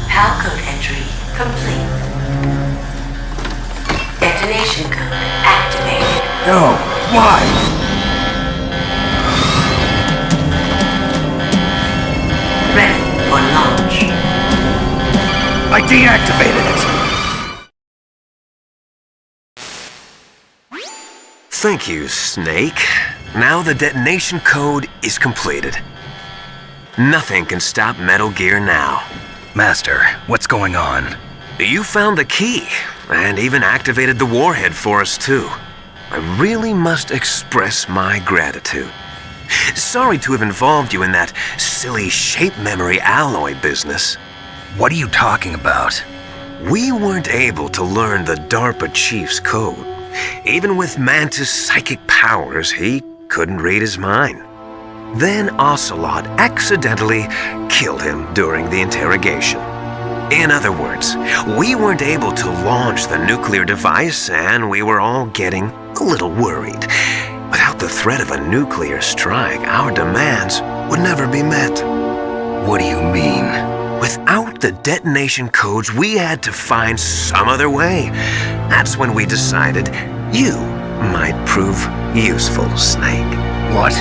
PAL code entry complete. Detonation code activated. No, why? Ready for launch. I deactivated it. Thank you, Snake. Now the detonation code is completed. Nothing can stop Metal Gear now. Master, what's going on? You found the key, and even activated the warhead for us too. I really must express my gratitude. Sorry to have involved you in that silly shape memory alloy business. What are you talking about? We weren't able to learn the DARPA chief's code. Even with Mantis' psychic powers, he couldn't read his mind. Then Ocelot accidentally killed him during the interrogation. In other words, we weren't able to launch the nuclear device, and we were all getting a little worried. Without the threat of a nuclear strike, our demands would never be met. What do you mean? Without the detonation codes, we had to find some other way. That's when we decided you might prove useful, Snake. What?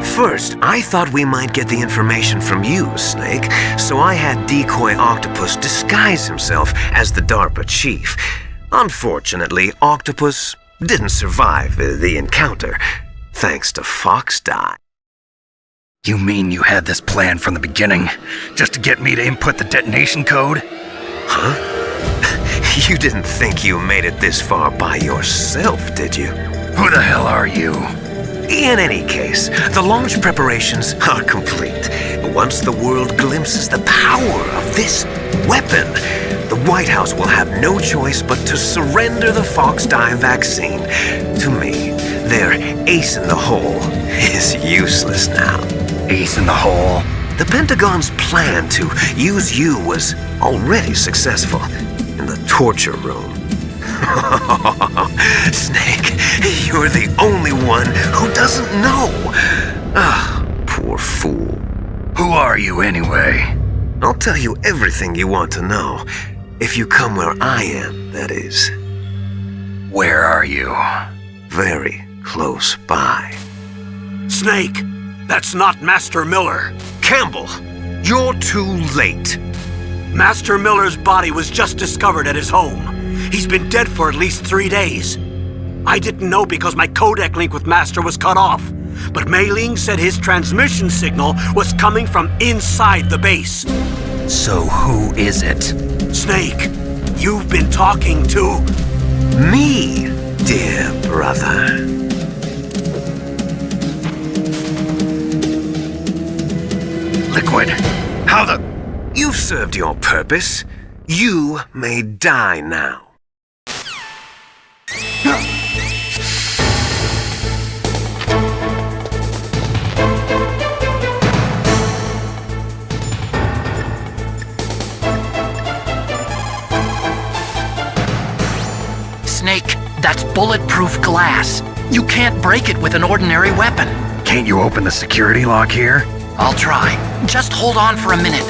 First, I thought we might get the information from you, Snake, so I had Decoy Octopus disguise himself as the DARPA chief. Unfortunately, Octopus didn't survive the encounter, thanks to Fox Die. You mean you had this plan from the beginning, just to get me to input the detonation code? Huh? You didn't think you made it this far by yourself, did you? Who the hell are you? In any case, the launch preparations are complete. Once the world glimpses the power of this weapon, the White House will have no choice but to surrender the Fox Die vaccine to me. Their ace in the hole is useless now. Ace in the hole? The Pentagon's plan to use you was already successful in the torture room. Snake, you're the only one who doesn't know. Ah, poor fool. Who are you anyway? I'll tell you everything you want to know. If you come where I am, that is. Where are you? Very close by. Snake, that's not Master Miller. Campbell, you're too late. Master Miller's body was just discovered at his home. He's been dead for at least 3 days. I didn't know because my codec link with Master was cut off. But Mei Ling said his transmission signal was coming from inside the base. So who is it? Snake, you've been talking to... Me, dear brother. Liquid, how the... You've served your purpose. You may die now. Snake, that's bulletproof glass. You can't break it with an ordinary weapon. Can't you open the security lock here? I'll try. Just hold on for a minute.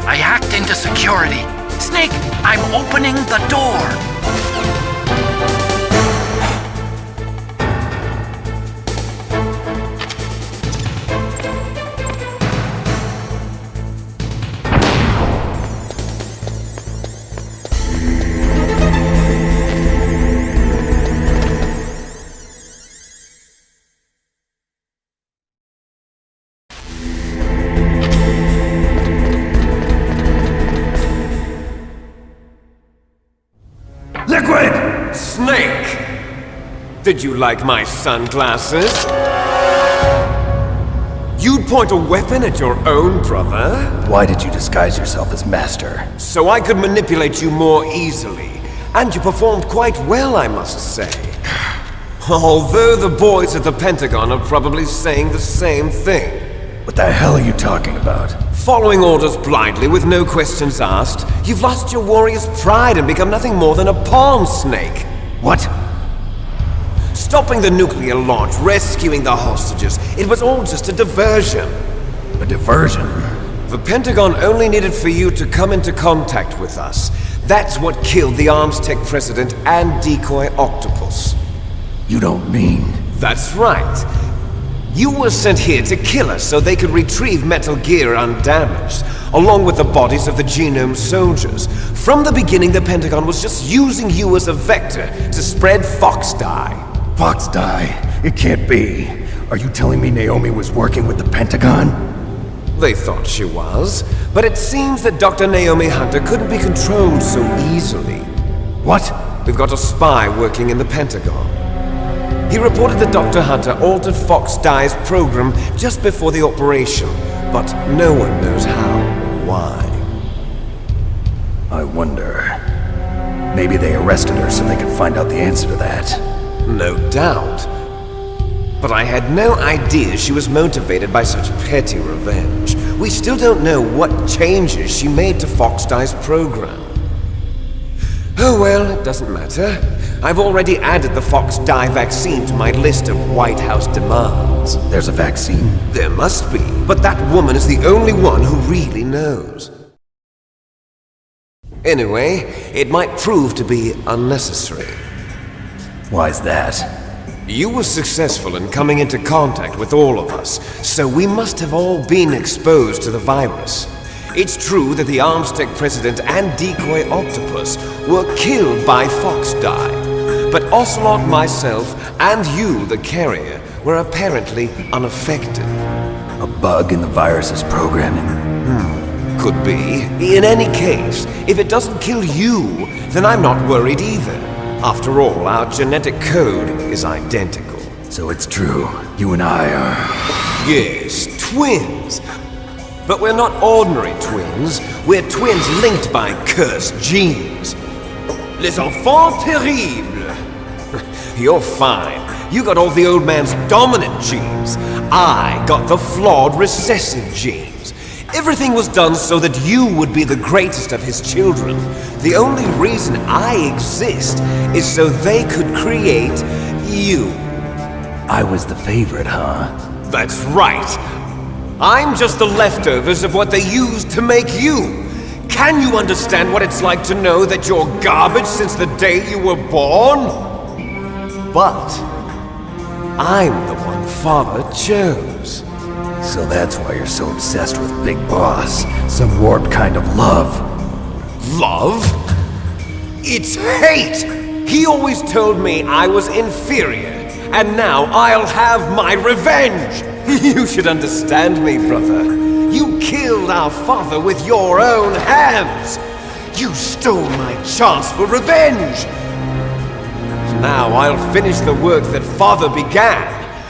I hacked into security. Snake, I'm opening the door. Snake! Did you like my sunglasses? You'd point a weapon at your own brother? Why did you disguise yourself as Master? So I could manipulate you more easily. And you performed quite well, I must say. Although the boys at the Pentagon are probably saying the same thing. What the hell are you talking about? Following orders blindly with no questions asked, you've lost your warrior's pride and become nothing more than a pawn snake. What? Stopping the nuclear launch, rescuing the hostages, it was all just a diversion. A diversion? The Pentagon only needed for you to come into contact with us. That's what killed the Arms Tech president and decoy octopus. You don't mean... That's right. You were sent here to kill us so they could retrieve Metal Gear undamaged, along with the bodies of the Genome soldiers. From the beginning, the Pentagon was just using you as a vector to spread Fox dye. Fox dye? It can't be. Are you telling me Naomi was working with the Pentagon? They thought she was, but it seems that Dr. Naomi Hunter couldn't be controlled so easily. What? We've got a spy working in the Pentagon. He reported that Dr. Hunter altered Fox Dye's program just before the operation, but no one knows how or why. I wonder... Maybe they arrested her so they could find out the answer to that. No doubt. But I had no idea she was motivated by such petty revenge. We still don't know what changes she made to Fox Dye's program. Oh well, it doesn't matter. I've already added the Fox Dye vaccine to my list of White House demands. There's a vaccine? There must be, but that woman is the only one who really knows. Anyway, it might prove to be unnecessary. Why's that? You were successful in coming into contact with all of us, so we must have all been exposed to the virus. It's true that the Arms Tech president and decoy octopus were killed by Fox Dye, but Ocelot, myself, and you, the carrier, were apparently unaffected. A bug in the virus's programming? Could be. In any case, if it doesn't kill you, then I'm not worried either. After all, our genetic code is identical. So it's true, you and I are... Yes, twins. But we're not ordinary twins. We're twins linked by cursed genes. Les enfants terribles. You're fine. You got all the old man's dominant genes. I got the flawed recessive genes. Everything was done so that you would be the greatest of his children. The only reason I exist is so they could create you. I was the favorite, huh? That's right. I'm just the leftovers of what they used to make you. Can you understand what it's like to know that you're garbage since the day you were born? But I'm the one Father chose. So that's why you're so obsessed with Big Boss. Some warped kind of love. Love? It's hate! He always told me I was inferior, and now I'll have my revenge! You should understand me, brother. You killed our father with your own hands! You stole my chance for revenge! Now I'll finish the work that Father began.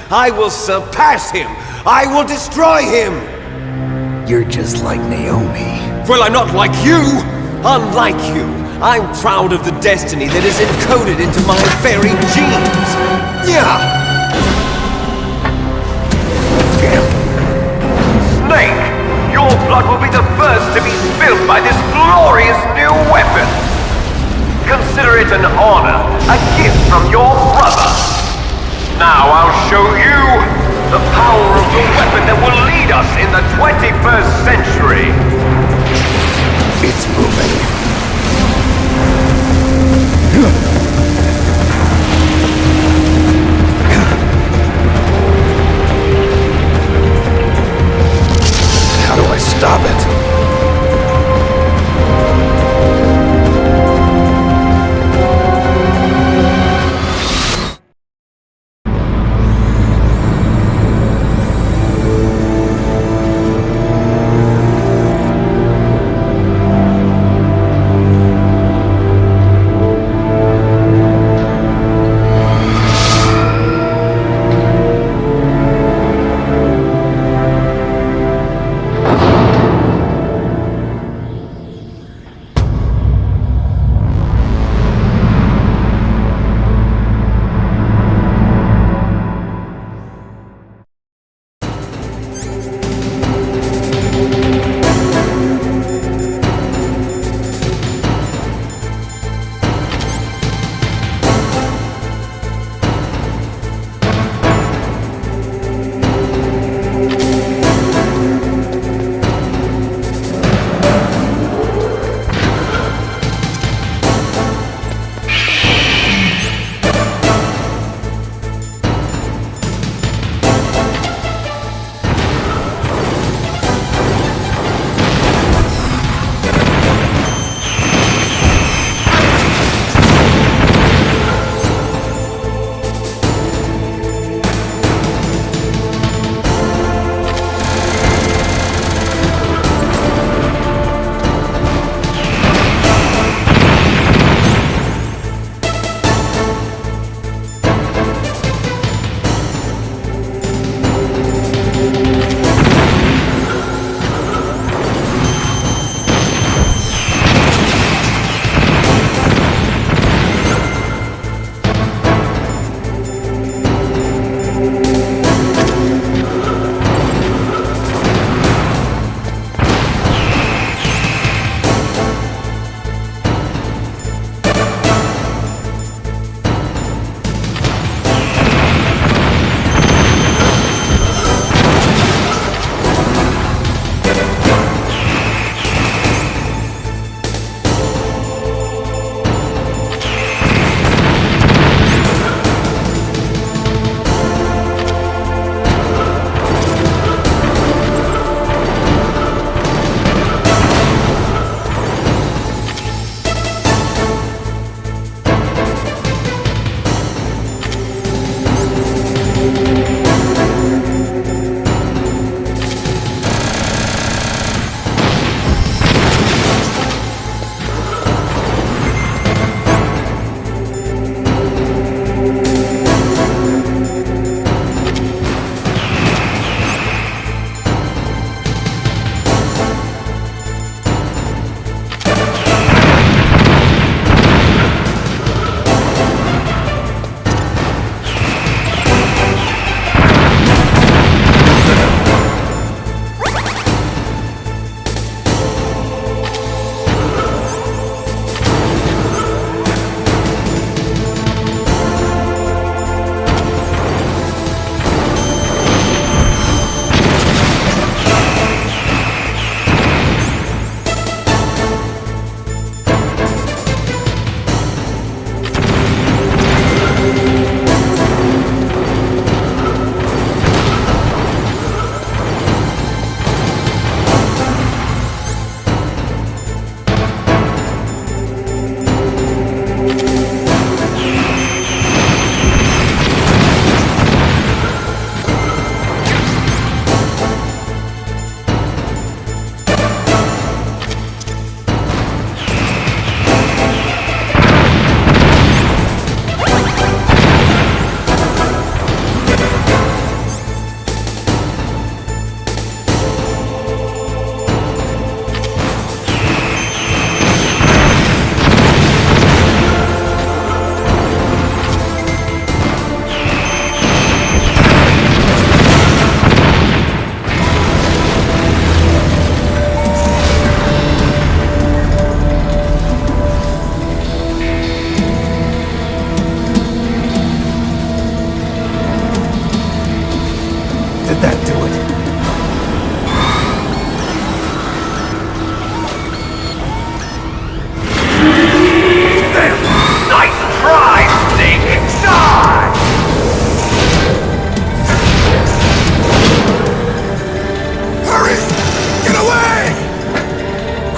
I will surpass him! I will destroy him! You're just like Naomi. Well, I'm not like you! Unlike you, I'm proud of the destiny that is encoded into my very genes! Yeah! Snake! Your blood will be the first to be spilled by this glorious new weapon! Consider it an honor, a gift from your brother! Now I'll show you the power of the weapon that will lead us in the 21st century! It's moving. How do I stop it?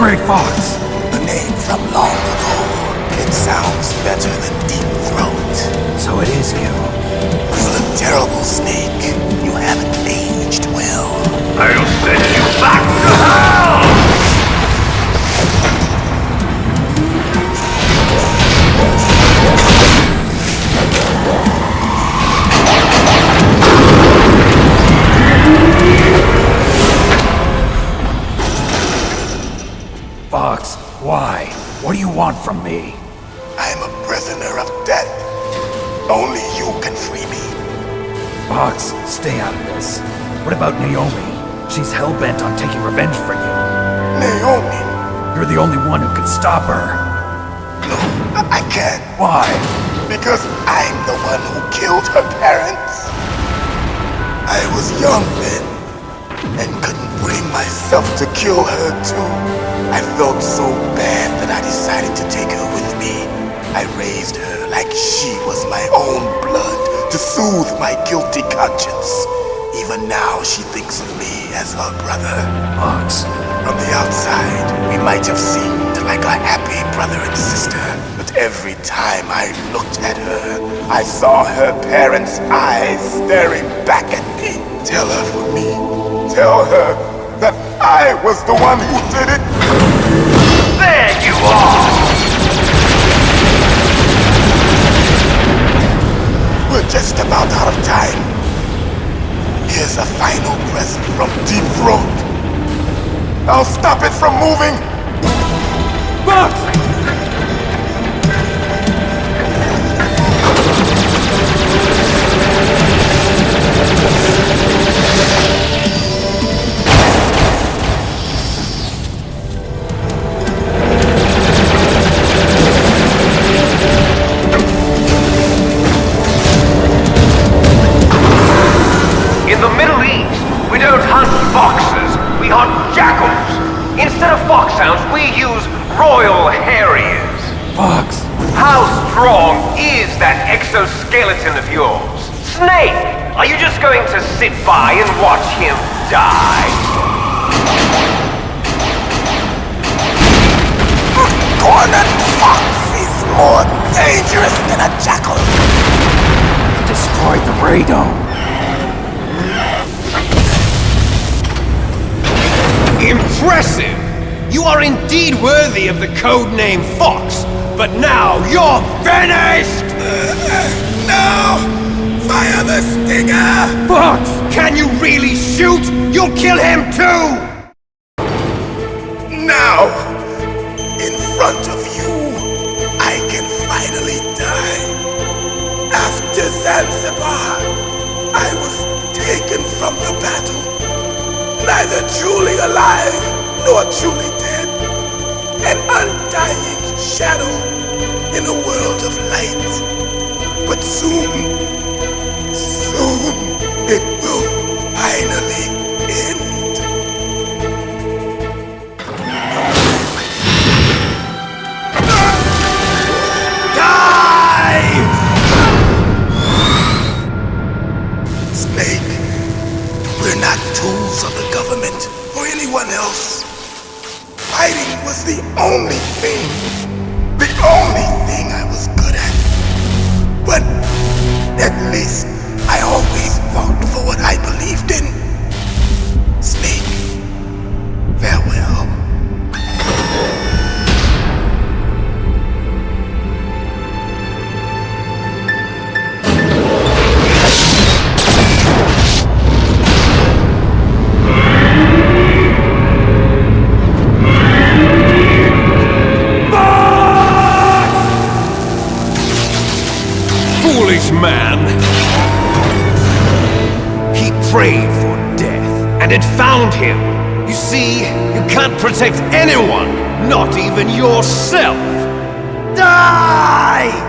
Gray Fox? A name from long ago. It sounds better than Deep Throat. So it is you. You look terrible, Snake. You haven't aged well. I'll send you back to hell! Fox, why? What do you want from me? I am a prisoner of death. Only you can free me. Fox, stay out of this. What about Naomi? She's hell-bent on taking revenge for you. Naomi? You're the only one who can stop her. No, I can't. Why? Because I'm the one who killed her parents. I was young then, and couldn't bring myself to kill her too. I felt so bad that I decided to take her with me. I raised her like she was my own blood to soothe my guilty conscience. Even now she thinks of me as her brother. Fox. From the outside, we might have seemed like a happy brother and sister, but every time I looked at her, I saw her parents' eyes staring back at me. Tell her for me. Tell her that I was the one who did it. There you are! We're just about out of time. Here's a final present from Deep Throat. I'll stop it from moving. Fox! In the Middle East, we don't hunt foxes, we hunt jackals. Instead of foxhounds, we use royal harriers. Fox! How strong is that exoskeleton of yours? Snake, are you just going to sit by and watch him die? Cornered fox is more dangerous than a jackal. You destroyed the radome. Impressive! You are indeed worthy of the codename Fox, but now you're finished! No! Fire the stinger! Fox! Can you really shoot? You'll kill him too! Now! In front of you, I can finally die. After Zanzibar, I was taken from the battle. Neither truly alive, nor truly dead. An undying shadow in a world of light. But soon it will finally end. Die! Snake, we're not tools of the government or anyone else. Fighting was the only thing I was good at. But at least I always fought for what I believed in. Snake, farewell. Foolish man! He prayed for death, and it found him. You see, you can't protect anyone, not even yourself. Die!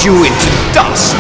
crunch you into dust!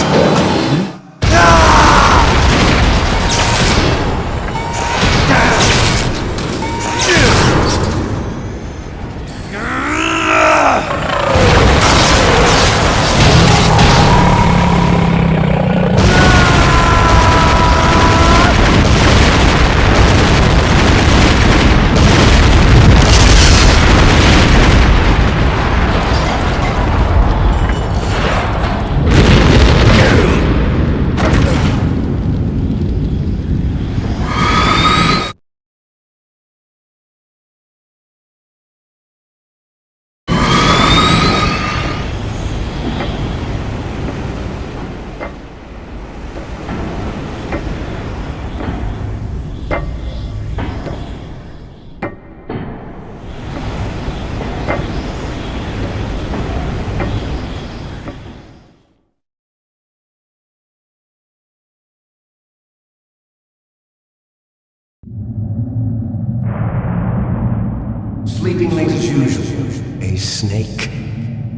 Sleeping late as usual. A snake.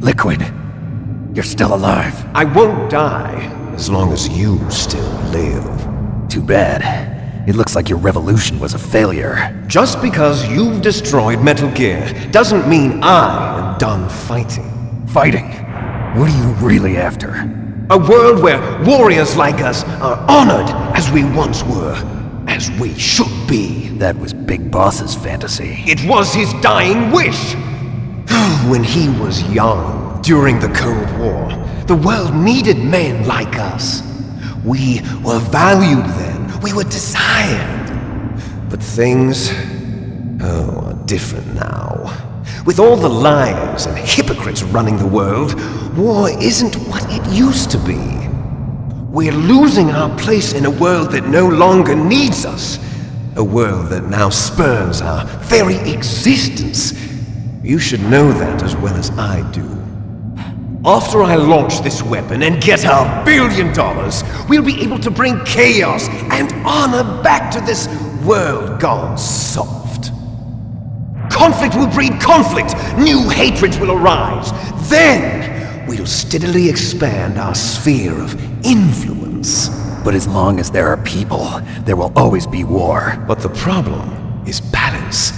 Liquid, you're still alive. I won't die as long as you still live. Too bad. It looks like your revolution was a failure. Just because you've destroyed Metal Gear doesn't mean I am done fighting. Fighting? What are you really after? A world where warriors like us are honored as we once were, as we should be. That was Big Boss's fantasy. It was his dying wish! When he was young, during the Cold War, the world needed men like us. We were valued then. We were desired. But things, are different now. With all the liars and hypocrites running the world, war isn't what it used to be. We're losing our place in a world that no longer needs us. A world that now spurns our very existence. You should know that as well as I do. After I launch this weapon and get our $1 billion, we'll be able to bring chaos and honor back to this world gone soft. Conflict will breed conflict. New hatreds will arise. Then we'll steadily expand our sphere of influence. But as long as there are people, there will always be war. But the problem is balance.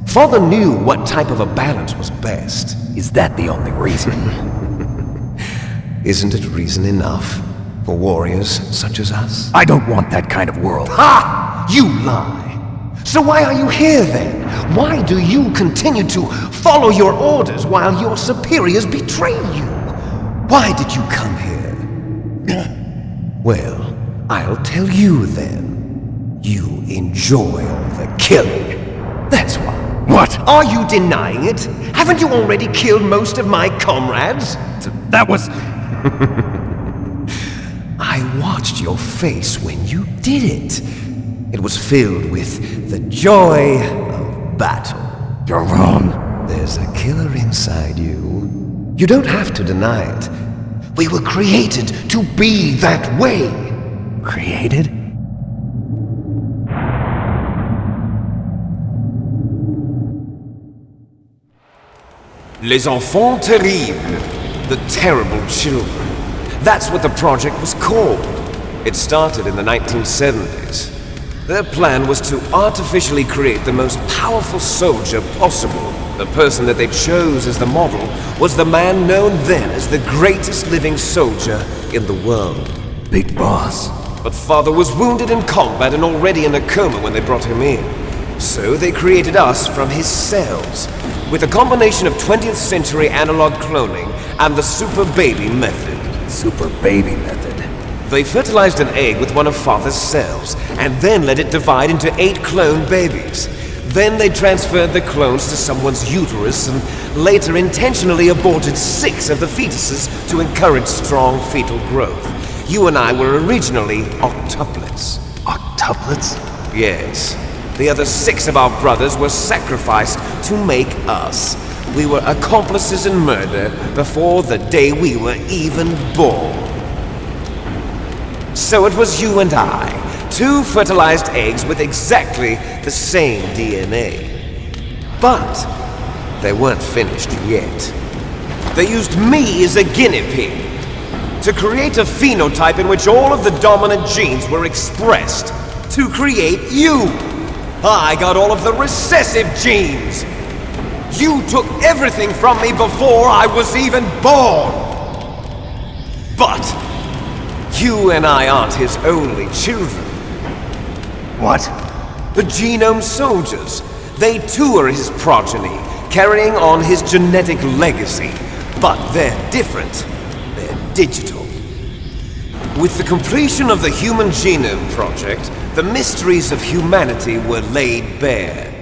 Father knew what type of a balance was best. Is that the only reason? Isn't it reason enough for warriors such as us? I don't want that kind of world. Ha! You lie! So why are you here then? Why do you continue to follow your orders while your superiors betray you? Why did you come here? Well, I'll tell you then. You enjoy all the killing. That's why. What? Are you denying it? Haven't you already killed most of my comrades? That was... I watched your face when you did it. It was filled with the joy of battle. You're wrong. There's a killer inside you. You don't have to deny it. We were created to be that way. Created? Les enfants terribles. The terrible children. That's what the project was called. It started in the 1970s. Their plan was to artificially create the most powerful soldier possible. The person that they chose as the model was the man known then as the greatest living soldier in the world. Big Boss. But Father was wounded in combat and already in a coma when they brought him in. So they created us from his cells, with a combination of 20th century analog cloning and the super baby method. Super baby method. They fertilized an egg with one of Father's cells, and then let it divide into 8 clone babies. Then they transferred the clones to someone's uterus and later intentionally aborted 6 of the fetuses to encourage strong fetal growth. You and I were originally octuplets. Octuplets? Yes. The other 6 of our brothers were sacrificed to make us. We were accomplices in murder before the day we were even born. So it was you and I, 2 fertilized eggs with exactly the same DNA. But they weren't finished yet. They used me as a guinea pig. to create a phenotype in which all of the dominant genes were expressed. To create you. I got all of the recessive genes. You took everything from me before I was even born. But you and I aren't his only children. What? The Genome Soldiers. They too are his progeny, carrying on his genetic legacy. But they're different. They're digital. With the completion of the Human Genome Project, the mysteries of humanity were laid bare.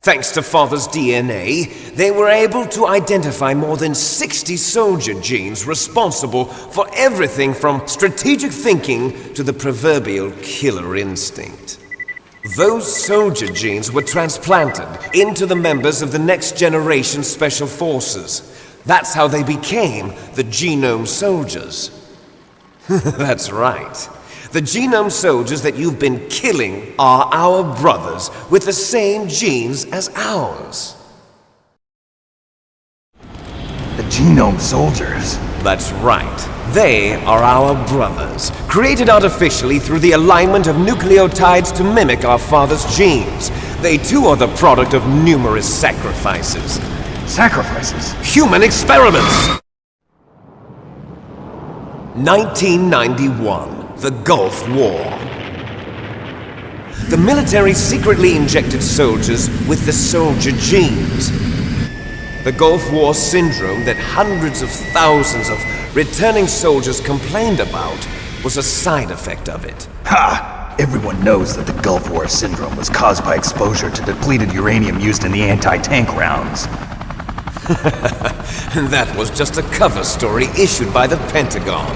Thanks to Father's DNA, they were able to identify more than 60 soldier genes responsible for everything from strategic thinking to the proverbial killer instinct. Those soldier genes were transplanted into the members of the next generation Special Forces. That's how they became the Genome Soldiers. That's right. The Genome Soldiers that you've been killing are our brothers with the same genes as ours. The Genome Soldiers? That's right. They are our brothers, created artificially through the alignment of nucleotides to mimic our father's genes. They too are the product of numerous sacrifices. Sacrifices? Human experiments! 1991. The Gulf War. The military secretly injected soldiers with the soldier genes. The Gulf War syndrome that hundreds of thousands of returning soldiers complained about was a side effect of it. Ha! Everyone knows that the Gulf War syndrome was caused by exposure to depleted uranium used in the anti-tank rounds. That was just a cover story issued by the Pentagon.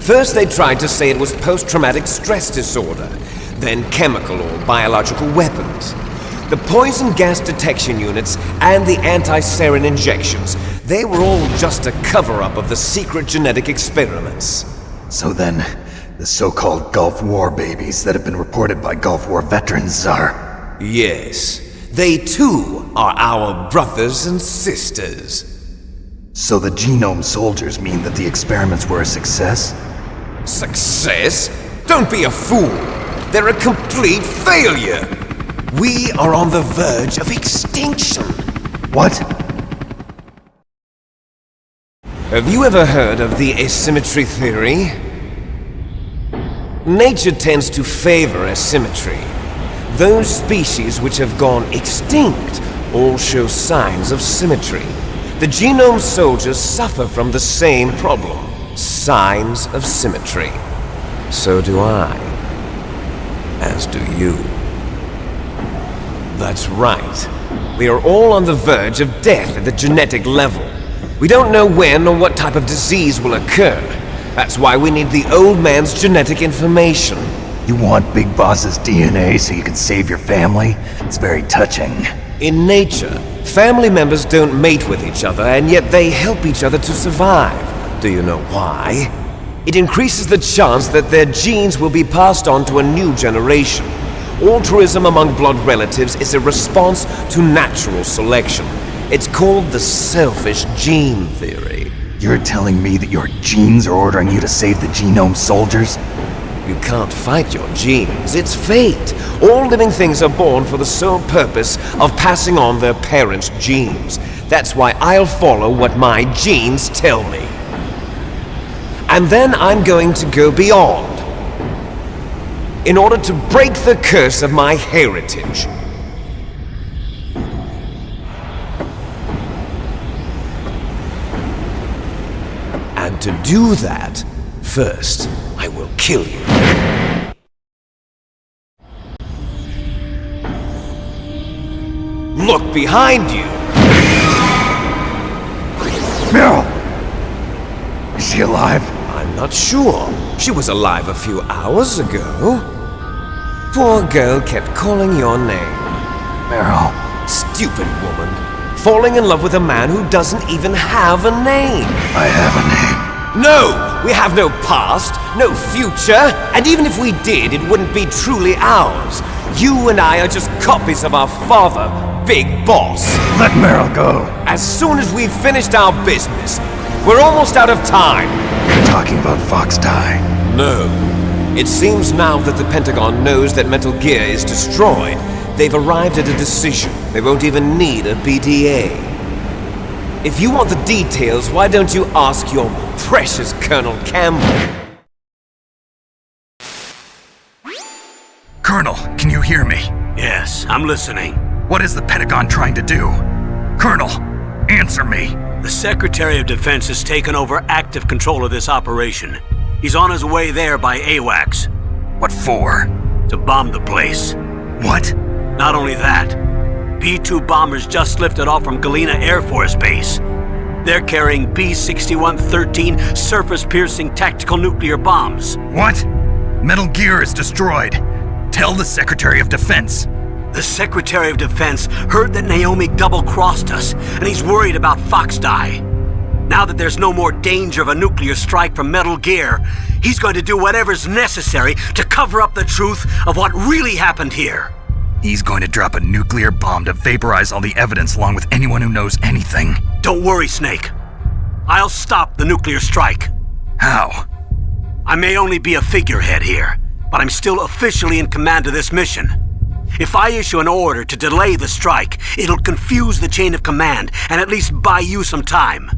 First, they tried to say it was post-traumatic stress disorder, then chemical or biological weapons. The poison gas detection units and the anti-sarin injections, they were all just a cover-up of the secret genetic experiments. So then, the so-called Gulf War babies that have been reported by Gulf War veterans are... Yes, they too are our brothers and sisters. So the Genome Soldiers mean that the experiments were a success? Success? Don't be a fool! They're a complete failure! We are on the verge of extinction! What? Have you ever heard of the asymmetry theory? Nature tends to favor asymmetry. Those species which have gone extinct all show signs of symmetry. The Genome Soldiers suffer from the same problem. Signs of symmetry. So do I. As do you. That's right. We are all on the verge of death at the genetic level. We don't know when or what type of disease will occur. That's why we need the old man's genetic information. You want Big Boss's DNA so you can save your family? It's very touching. In nature, family members don't mate with each other, and yet they help each other to survive. Do you know why? It increases the chance that their genes will be passed on to a new generation. Altruism among blood relatives is a response to natural selection. It's called the selfish gene theory. You're telling me that your genes are ordering you to save the Genome Soldiers? You can't fight your genes. It's fate. All living things are born for the sole purpose of passing on their parents' genes. That's why I'll follow what my genes tell me. And then I'm going to go beyond, in order to break the curse of my heritage. And to do that, first, I will kill you. Look behind you! Meryl! Is she alive? I'm not sure. She was alive a few hours ago. Poor girl kept calling your name. Meryl. Stupid woman. Falling in love with a man who doesn't even have a name. I have a name. No! We have no past, no future, and even if we did, it wouldn't be truly ours. You and I are just copies of our father, big boss. Let Meryl go. As soon as we've finished our business, we're almost out of time. You're talking about Fox Die. No. It seems now that the Pentagon knows that Metal Gear is destroyed, they've arrived at a decision. They won't even need a BDA. If you want the details, why don't you ask your precious Colonel Campbell? Colonel, can you hear me? Yes, I'm listening. What is the Pentagon trying to do? Colonel, answer me. The Secretary of Defense has taken over active control of this operation. He's on his way there by AWACS. What for? To bomb the place. What? Not only that, B-2 bombers just lifted off from Galena Air Force Base. They're carrying B-6113 surface-piercing tactical nuclear bombs. What? Metal Gear is destroyed. Tell the Secretary of Defense. The Secretary of Defense heard that Naomi double-crossed us, and he's worried about Fox Die. Now that there's no more danger of a nuclear strike from Metal Gear, he's going to do whatever's necessary to cover up the truth of what really happened here. He's going to drop a nuclear bomb to vaporize all the evidence along with anyone who knows anything. Don't worry, Snake. I'll stop the nuclear strike. How? I may only be a figurehead here, but I'm still officially in command of this mission. If I issue an order to delay the strike, it'll confuse the chain of command and at least buy you some time.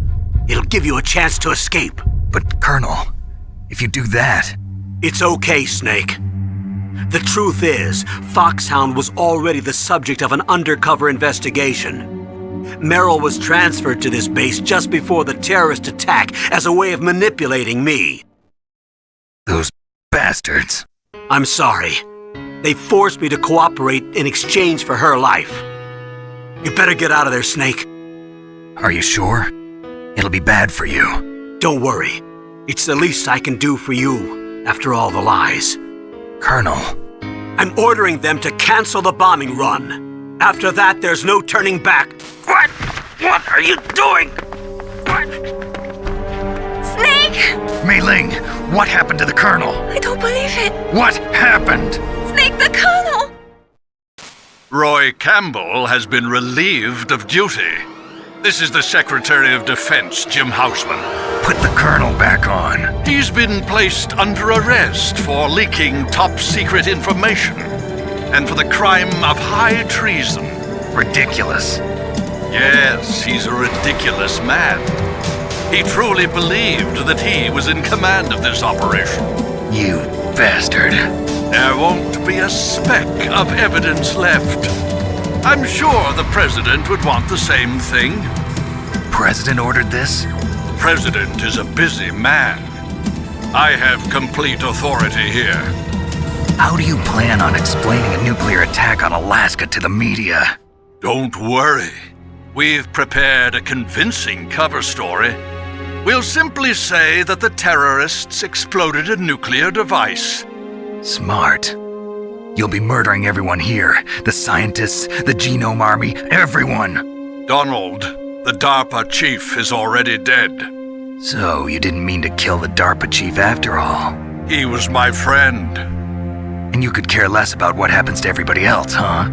It'll give you a chance to escape. But, Colonel, if you do that... It's okay, Snake. The truth is, Foxhound was already the subject of an undercover investigation. Meryl was transferred to this base just before the terrorist attack as a way of manipulating me. Those bastards. I'm sorry. They forced me to cooperate in exchange for her life. You better get out of there, Snake. Are you sure? It'll be bad for you. Don't worry. It's the least I can do for you, after all the lies. Colonel. I'm ordering them to cancel the bombing run. After that, there's no turning back. What? What are you doing? What? Snake! Mei Ling, what happened to the Colonel? I don't believe it. What happened? Snake, the Colonel! Roy Campbell has been relieved of duty. This is the Secretary of Defense, Jim Houseman. Put the Colonel back on. He's been placed under arrest for leaking top-secret information and for the crime of high treason. Ridiculous. Yes, he's a ridiculous man. He truly believed that he was in command of this operation. You bastard. There won't be a speck of evidence left. I'm sure the President would want the same thing. President ordered this? President is a busy man. I have complete authority here. How do you plan on explaining a nuclear attack on Alaska to the media? Don't worry. We've prepared a convincing cover story. We'll simply say that the terrorists exploded a nuclear device. Smart. You'll be murdering everyone here. The scientists, the Genome Army, everyone. Donald, the DARPA chief, is already dead. So, you didn't mean to kill the DARPA chief after all. He was my friend. And you could care less about what happens to everybody else, huh?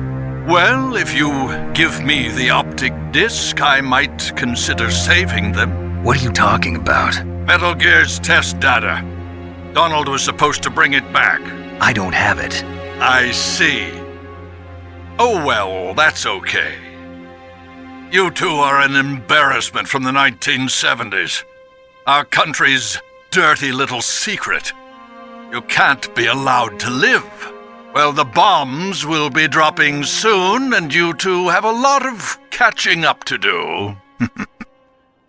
Well, if you give me the optic disc, I might consider saving them. What are you talking about? Metal Gear's test data. Donald was supposed to bring it back. I don't have it. I see. Oh well, that's okay. You two are an embarrassment from the 1970s. Our country's dirty little secret. You can't be allowed to live. Well, the bombs will be dropping soon, and you two have a lot of catching up to do.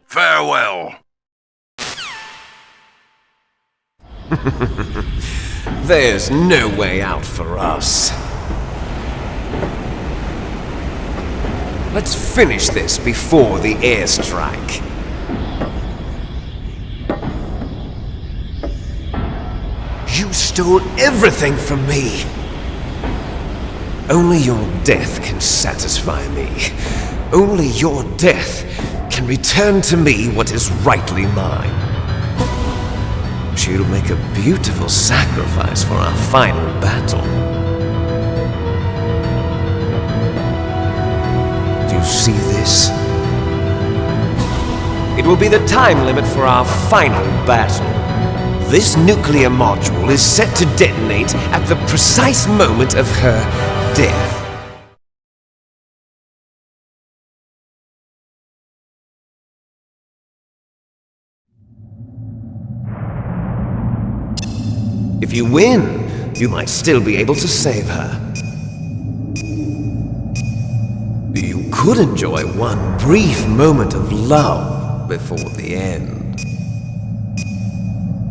Farewell. There's no way out for us. Let's finish this before the airstrike. You stole everything from me. Only your death can satisfy me. Only your death can return to me what is rightly mine. She'll make a beautiful sacrifice for our final battle. you see this? It will be the time limit for our final battle. This nuclear module is set to detonate at the precise moment of her death. If you win, you might still be able to save her. You could enjoy one brief moment of love before the end.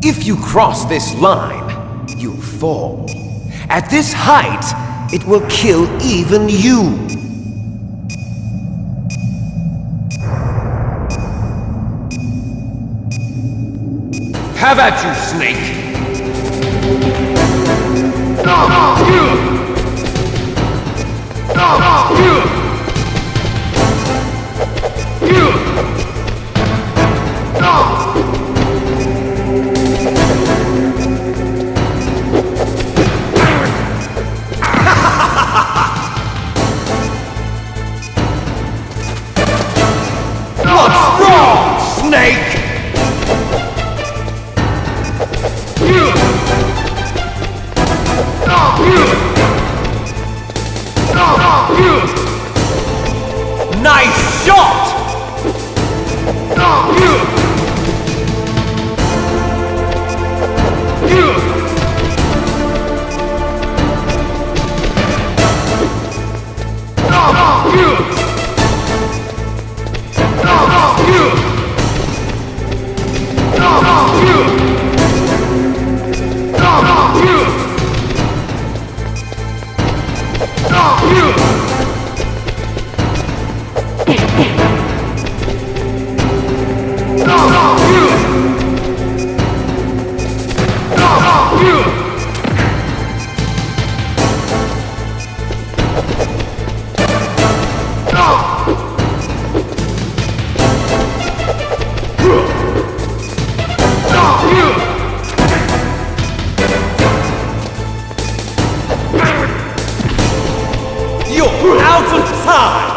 If you cross this line, you'll fall. At this height, it will kill even you. Have at you, Snake! What's wrong, Snake? Nice shot! You're out of time!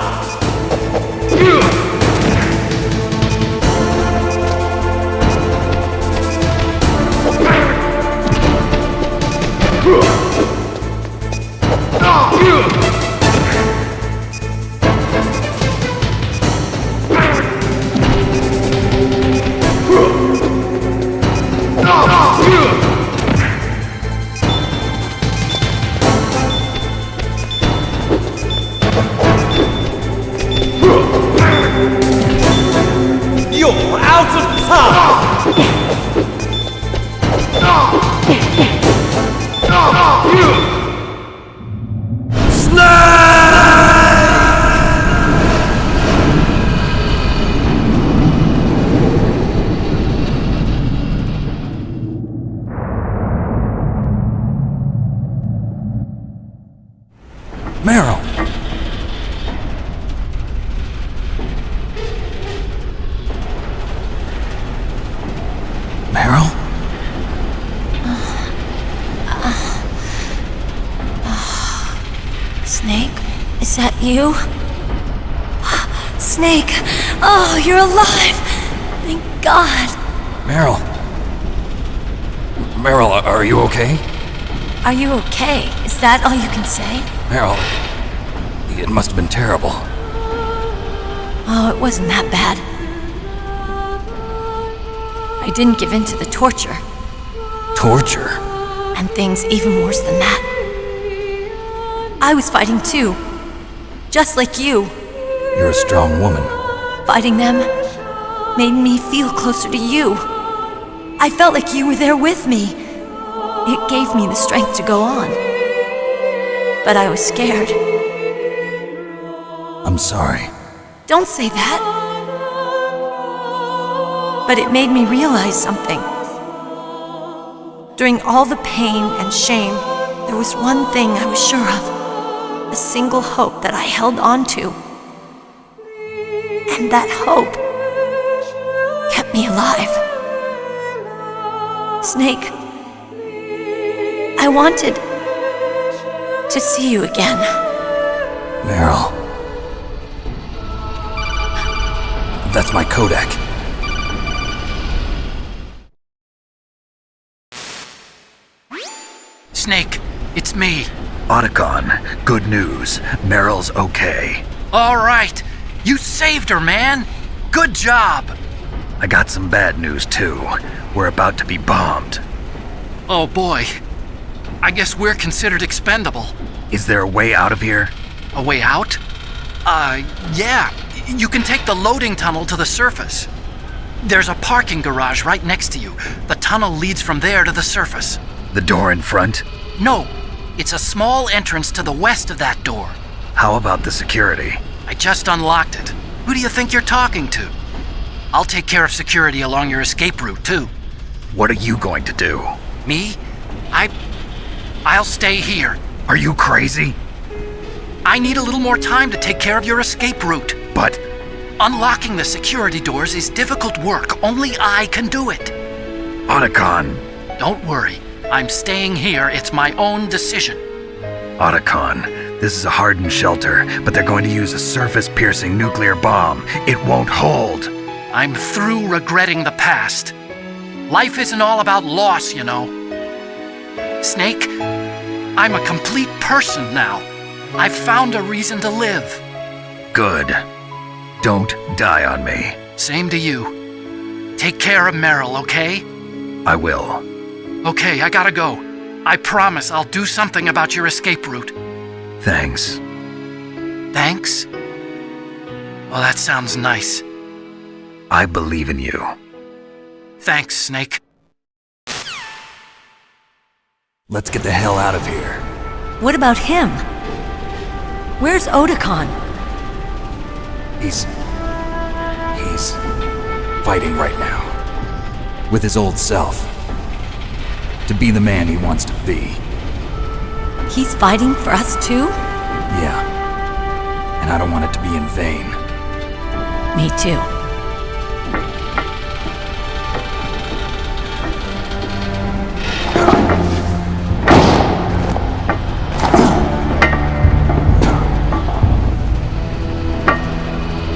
You're out of time! Meryl! Meryl? Snake? Is that you? Snake! Oh, you're alive! Thank God! Meryl? Meryl, are you okay? Are you okay? Is that all you can say? Meryl, it must have been terrible. Oh, it wasn't that bad. I didn't give in to the torture. Torture? And things even worse than that. I was fighting too. Just like you. You're a strong woman. Fighting them made me feel closer to you. I felt like you were there with me. It gave me the strength to go on. But I was scared. I'm sorry. Don't say that. But it made me realize something. During all the pain and shame, there was one thing I was sure of. A single hope that I held on to. And that hope kept me alive. Snake, I wanted to see you again. Meryl. That's my codec. Snake, it's me. Otacon, good news. Meryl's okay. All right. You saved her, man. Good job. I got some bad news, too. We're about to be bombed. Oh, boy. I guess we're considered expendable. Is there a way out of here? A way out? Yeah. You can take the loading tunnel to the surface. There's a parking garage right next to you. The tunnel leads from there to the surface. The door in front? No. It's a small entrance to the west of that door. How about the security? I just unlocked it. Who do you think you're talking to? I'll take care of security along your escape route, too. What are you going to do? Me? I'll stay here. Are you crazy? I need a little more time to take care of your escape route. But... Unlocking the security doors is difficult work. Only I can do it. Otacon. Don't worry. I'm staying here. It's my own decision. Otacon, this is a hardened shelter, but they're going to use a surface-piercing nuclear bomb. It won't hold. I'm through regretting the past. Life isn't all about loss, you know. Snake, I'm a complete person now. I've found a reason to live. Good. Don't die on me. Same to you. Take care of Meryl, okay? I will. Okay, I gotta go. I promise I'll do something about your escape route. Thanks. Thanks? Well, that sounds nice. I believe in you. Thanks, Snake. Let's get the hell out of here. What about him? Where's Otacon? He's fighting right now. With his old self. To be the man he wants to be. He's fighting for us too? Yeah. And I don't want it to be in vain. Me too.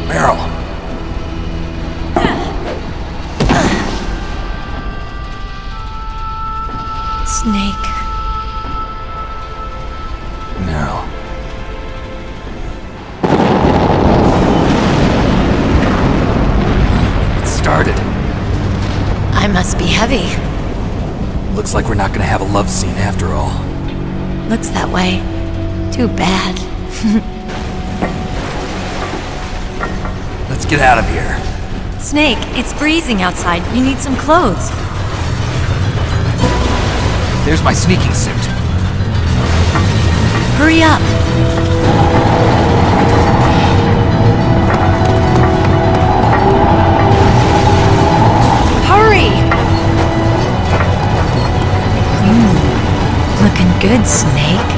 Meryl! Snake. No. It started. I must be heavy. Looks like we're not gonna have a love scene after all. Looks that way. Too bad. Let's get out of here. Snake, it's freezing outside. You need some clothes. There's my sneaking suit. Hurry up. Hurry! Looking good, Snake.